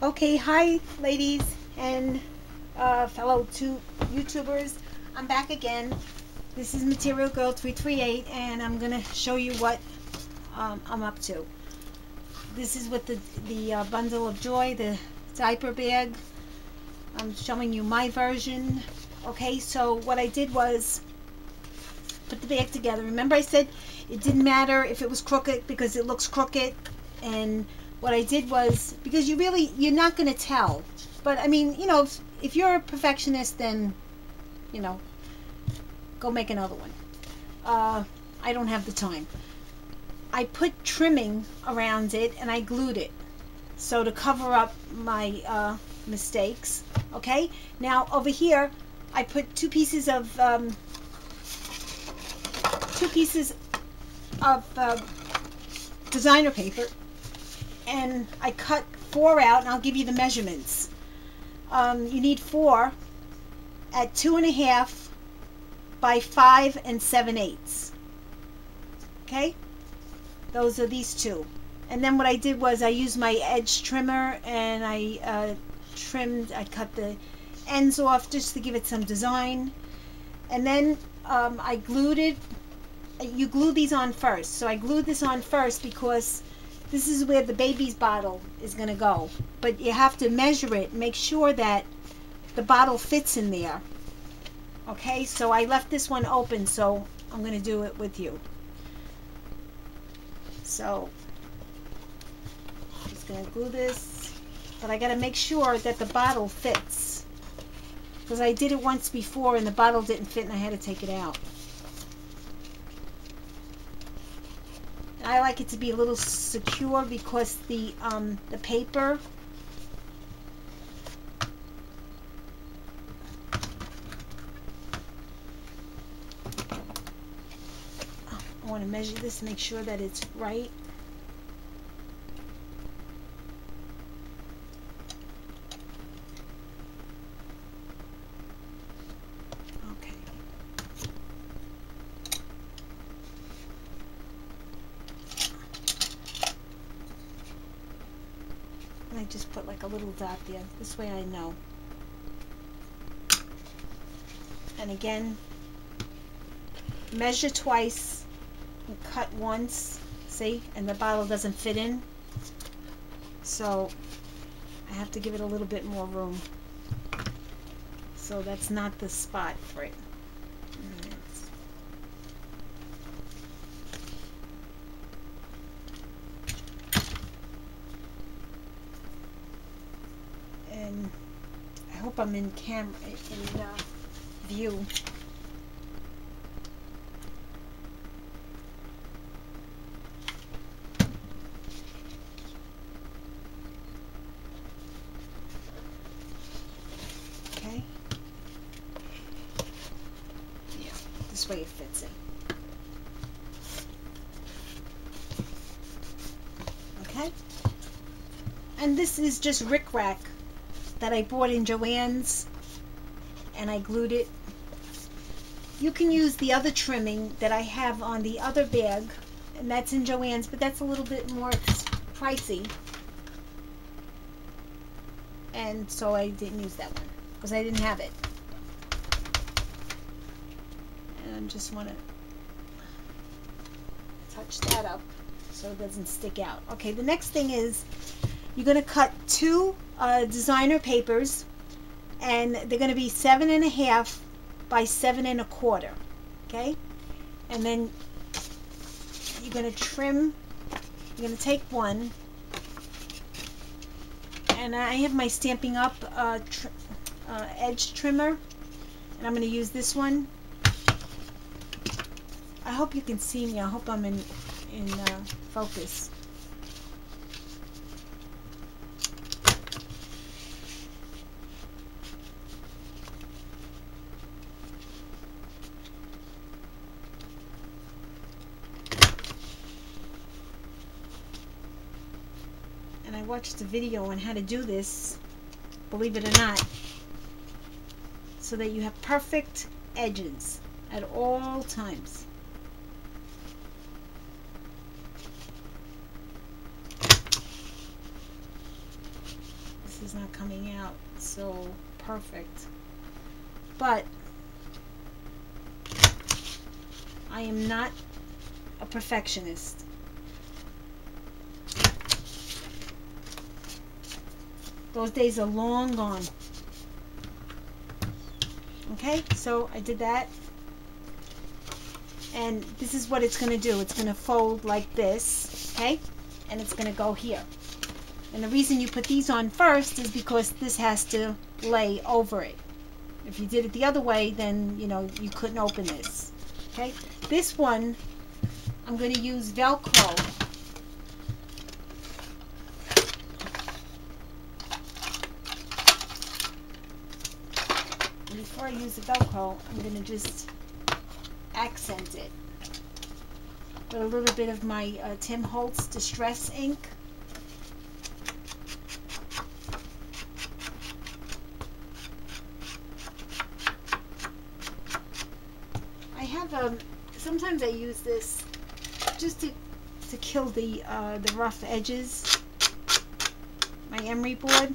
Okay, hi ladies and fellow YouTubers. I'm back again. This is Material Girl 338 and I'm gonna show you what I'm up to. This is with the bundle of joy, the diaper bag. I'm showing you my version. Okay, so what I did was put the bag together. Remember I said it didn't matter if it was crooked because it looks crooked, and what I did was, because you're not going to tell, but I mean, if you're a perfectionist, then you know go make another one. I don't have the time. I put trimming around it and I glued it so to cover up my mistakes. Okay, now over here I put two pieces of designer paper, and I cut 4 out, and I'll give you the measurements. You need 4 at 2.5 by 5 7/8. Okay, those are these two. And then what I did was I used my edge trimmer and I cut the ends off just to give it some design. And then I glued it. You glue these on first. So I glued this on first because this is where the baby's bottle is going to go. But you have to measure it, make sure that the bottle fits in there. Okay, so I left this one open, so I'm going to do it with you. So I'm just going to glue this, but I got to make sure that the bottle fits, because I did it once before and the bottle didn't fit and I had to take it out. I like it to be a little secure because the paper, I want to measure this, make sure that it's right. Okay. And I just put like a little dot there. This way I know. And again, measure twice and cut once. See? And the bottle doesn't fit in. So I have to give it a little bit more room. So that's not the spot for it. And I hope I'm in camera, in view. Okay. Yeah, this way it fits in. Okay. And this is just rickrack that I bought in Joann's, and I glued it. You can use the other trimming that I have on the other bag, and that's in Joann's, but that's a little bit more pricey, and so I didn't use that one because I didn't have it. And I just want to touch that up so it doesn't stick out. Okay, the next thing is you're going to cut 2 designer papers, and they're going to be 7.5 by 7.25. Okay, and then you're going to trim. You're going to take one, and I have my Stampin' Up edge trimmer, and I'm going to use this one. I hope you can see me. I hope I'm in focus. And I watched a video on how to do this, believe it or not, so that you have perfect edges at all times. this is not coming out so perfect, but I am not a perfectionist. Those days are long gone. Okay, so I did that, and this is what it's going to do. It's going to fold like this, okay, and it's going to go here. And the reason you put these on first is because this has to lay over it. If you did it the other way, then you know you couldn't open this. Okay, this one I'm going to use Velcro. And before I use the Velcro, I'm going to just accent it with a little bit of my Tim Holtz Distress ink. I have sometimes I use this just to kill the rough edges. My emery board.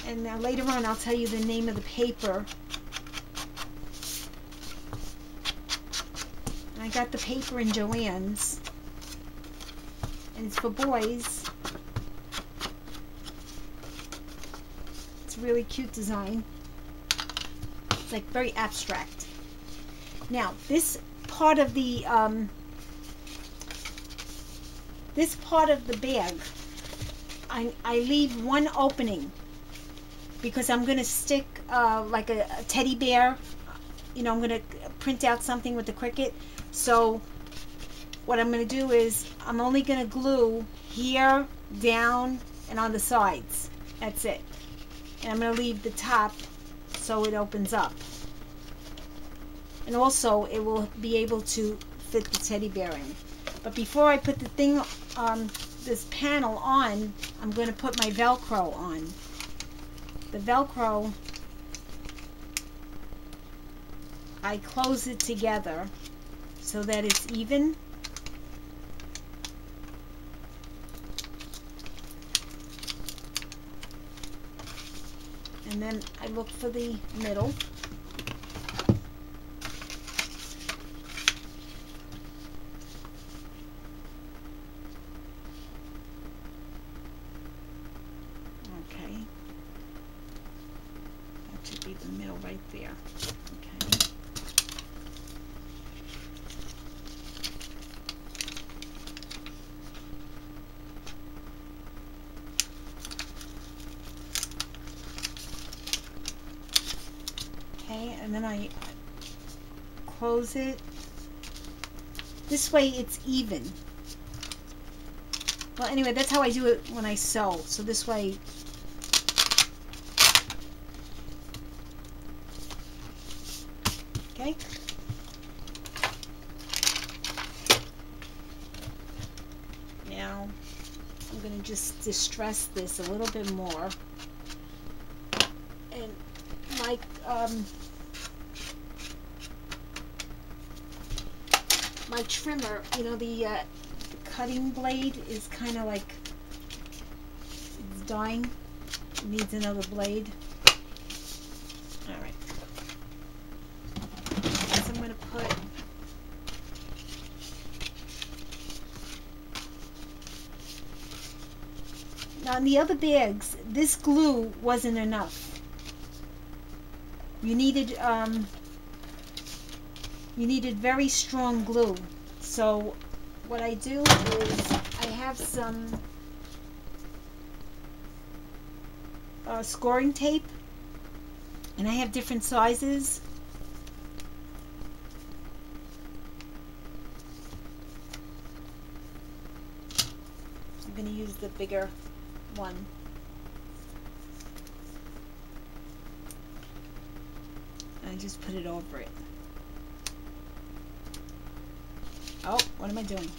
And now later on I'll tell you the name of the paper. I got the paper in Joann's, and it's for boys. It's a really cute design. It's like very abstract. Now this part of the bag, I leave one opening because I'm going to stick like a teddy bear. You know, I'm going to print out something with the Cricut. So what I'm going to do is I'm only going to glue here, down, and on the sides. That's it. And I'm going to leave the top so it opens up. And also it will be able to fit the teddy bear in. But before I put the thing on, this panel on, I'm going to put my Velcro on. The Velcro, I close it together so that it's even. And then I look for the middle. Okay. That should be the middle right there. Okay. Okay, and then I close it. This way it's even. Well, anyway, that's how I do it when I sew. So this way, okay. Now I'm going to just distress this a little bit more. And my my trimmer, you know, the cutting blade is kind of like it's dying. It needs another blade. All right. So I'm going to put now in the other bags, this glue wasn't enough. You needed very strong glue. So what I do is I have some scoring tape, and I have different sizes. I'm going to use the bigger one. I just put it over it. Oh, what am I doing?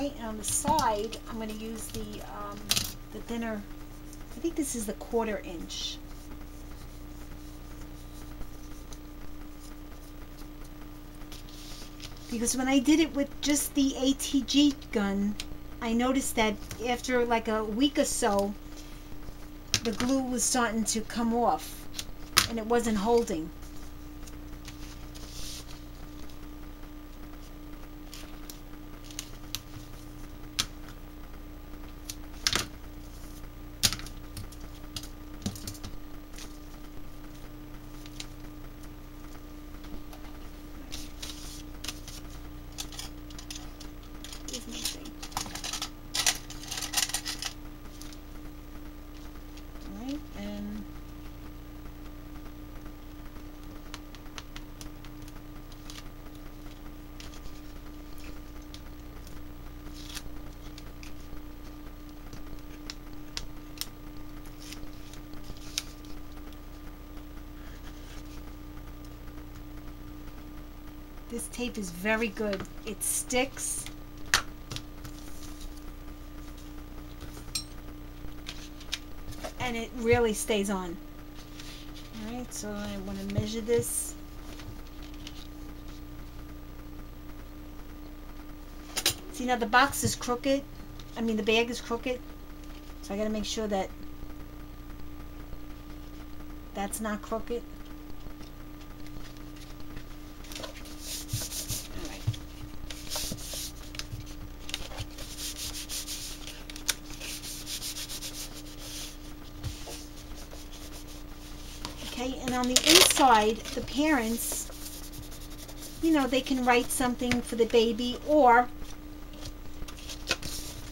Okay, and on the side, I'm going to use the thinner, I think this is the 1/4 inch. Because when I did it with just the ATG gun, I noticed that after like a week or so, the glue was starting to come off and it wasn't holding. Here's my thing. Alright, and this tape is very good. It sticks. And it really stays on. Alright, so I want to measure this. See, now the box is crooked. I mean, the bag is crooked. So I got to make sure that that's not crooked. Alright. Okay, and on the inside, the parents, you know, they can write something for the baby, or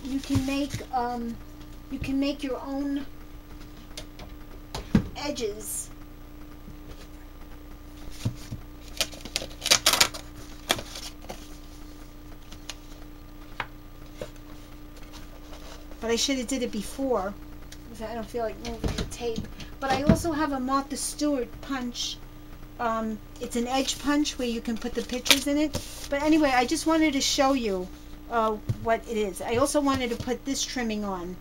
you can make your own edges. But I should have did it before, because I don't feel like moving the tape. But I also have a Martha Stewart punch. It's an edge punch where you can put the pictures in it. But anyway, I just wanted to show you what it is. I also wanted to put this trimming on.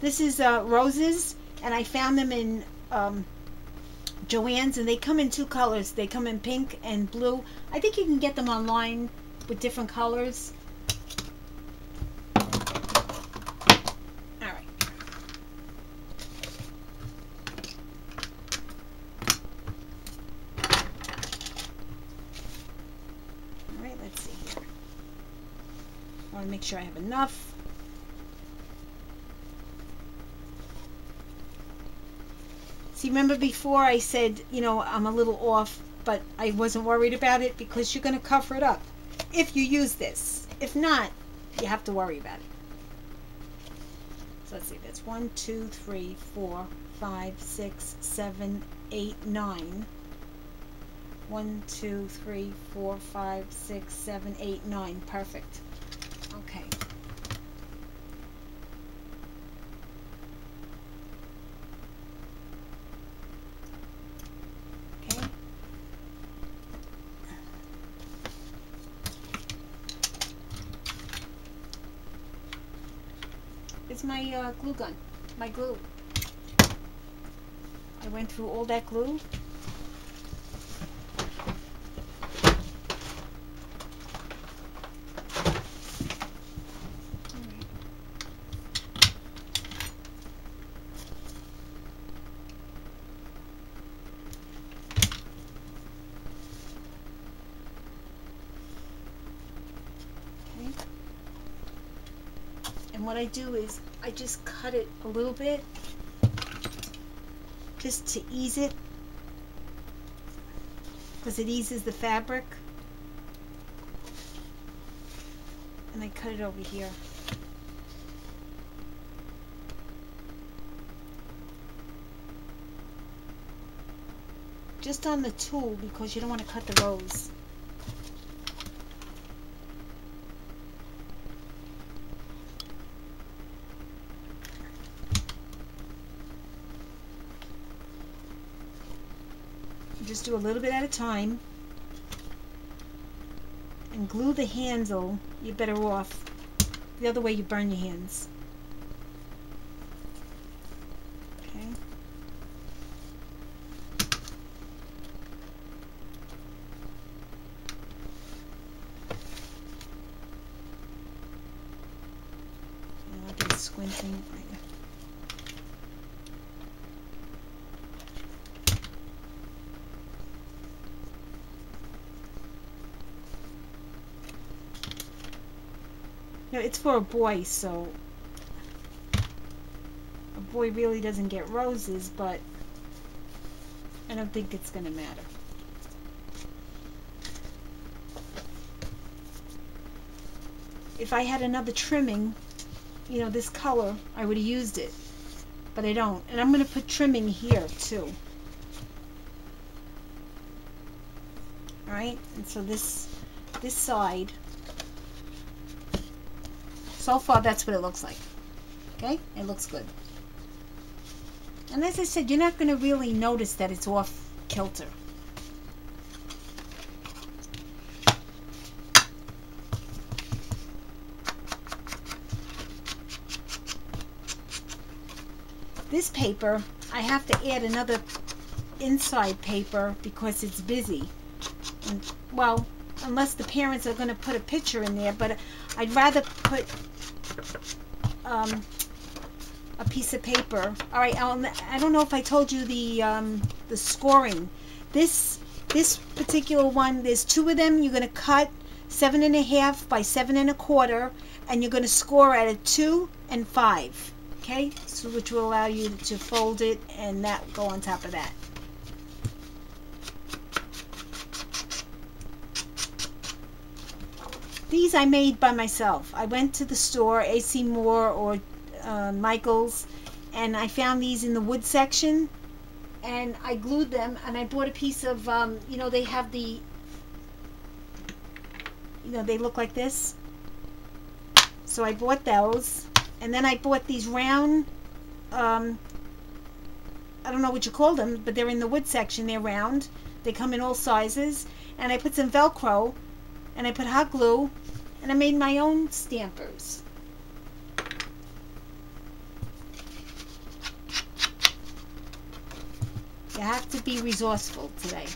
This is roses, and I found them in Joann's, and they come in 2 colors. They come in pink and blue. I think you can get them online with different colors. Alright. Alright, let's see here. I want to make sure I have enough. See, remember before I said, you know, I'm a little off, but I wasn't worried about it because you're going to cover it up if you use this. If not, you have to worry about it. So let's see, that's 1, 2, 3, 4, 5, 6, 7, 8, 9. 1, 2, 3, 4, 5, 6, 7, 8, 9. Perfect. Okay. It's my glue gun, my glue. I went through all that glue. And what I do is I just cut it a little bit just to ease it, because it eases the fabric. And I cut it over here. Just on the tool, because you don't want to cut the rows. Just do a little bit at a time and glue the handle. You're better off The other way you burn your hands. Okay. I've been squinting. No, it's for a boy, so a boy really doesn't get roses, but I don't think it's going to matter. If I had another trimming, you know, this color, I would have used it, but I don't. And I'm going to put trimming here too. Alright, and so this side, so far that's what it looks like. Okay, it looks good. And as I said, you're not going to really notice that it's off kilter. This paper, I have to add another inside paper because it's busy. And, well, unless the parents are going to put a picture in there, but I'd rather put a piece of paper. All right, I don't know if I told you the scoring. This particular one, there's two of them. You're going to cut 7.5 by 7 1/4, and you're going to score at a 2 and 5. Okay, so which will allow you to fold it and that go on top of that. These I made by myself. I went to the store, AC Moore or Michael's, and I found these in the wood section, and I glued them, and I bought a piece of, you know, they have the, you know, they look like this. So I bought those, and then I bought these round, I don't know what you call them, but they're in the wood section. They're round. They come in all sizes, and I put some Velcro, and I put hot glue, and I made my own stampers. You have to be resourceful today.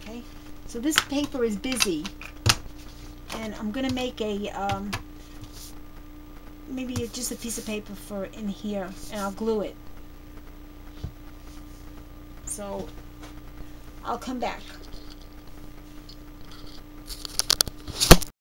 Okay, so this paper is busy, and I'm gonna make a maybe just a piece of paper for in here, and I'll glue it. So I'll come back.